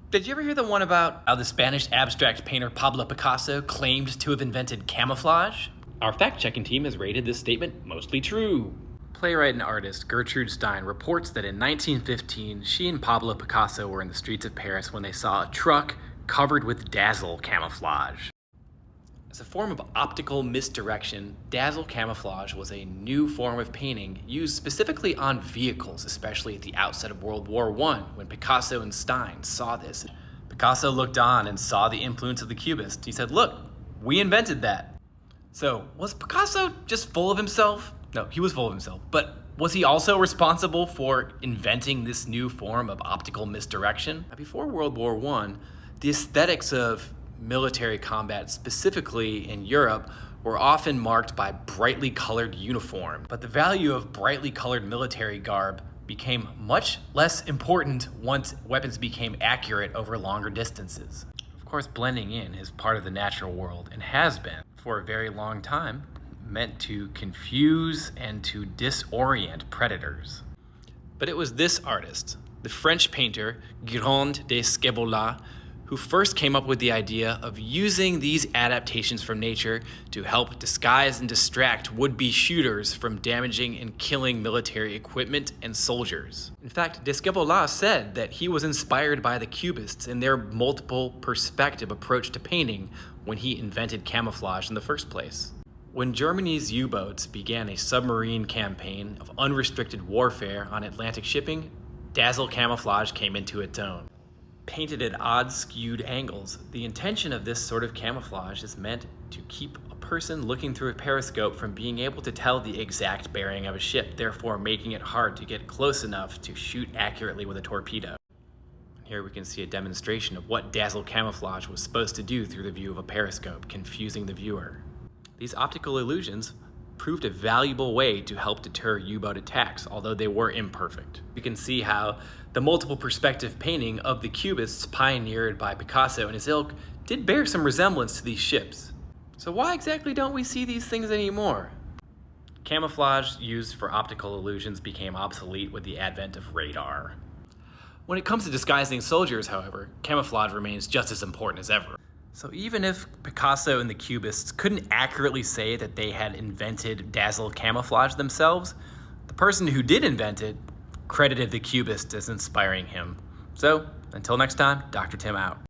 Did you ever hear the one about how the Spanish abstract painter Pablo Picasso claimed to have invented camouflage? Our fact-checking team has rated this statement mostly true. Playwright and artist Gertrude Stein reports that in 1915, she and Pablo Picasso were in the streets of Paris when they saw a truck covered with dazzle camouflage. As a form of optical misdirection, dazzle camouflage was a new form of painting used specifically on vehicles, especially at the outset of World War I, when Picasso and Stein saw this. Picasso looked on and saw the influence of the Cubists. He said, "Look, we invented that." So, was Picasso just full of himself? No, he was full of himself, but was he also responsible for inventing this new form of optical misdirection? Before World War I, the aesthetics of military combat, specifically in Europe, were often marked by brightly colored uniform. But the value of brightly colored military garb became much less important once weapons became accurate over longer distances. Of course, blending in is part of the natural world and has been for a very long time, meant to confuse and to disorient predators. But it was this artist, the French painter Guillaume de Scevola, who first came up with the idea of using these adaptations from nature to help disguise and distract would-be shooters from damaging and killing military equipment and soldiers. In fact, de Scevola said that he was inspired by the Cubists and their multiple perspective approach to painting when he invented camouflage in the first place. When Germany's U-boats began a submarine campaign of unrestricted warfare on Atlantic shipping, dazzle camouflage came into its own. Painted at odd skewed angles, the intention of this sort of camouflage is meant to keep a person looking through a periscope from being able to tell the exact bearing of a ship, therefore making it hard to get close enough to shoot accurately with a torpedo. Here we can see a demonstration of what dazzle camouflage was supposed to do through the view of a periscope, confusing the viewer. These optical illusions proved a valuable way to help deter U-boat attacks, although they were imperfect. You can see how the multiple perspective painting of the Cubists pioneered by Picasso and his ilk did bear some resemblance to these ships. So why exactly don't we see these things anymore? Camouflage used for optical illusions became obsolete with the advent of radar. When it comes to disguising soldiers, however, camouflage remains just as important as ever. So even if Picasso and the Cubists couldn't accurately say that they had invented dazzle camouflage themselves, the person who did invent it credited the Cubists as inspiring him. So, until next time, Dr. Tim out.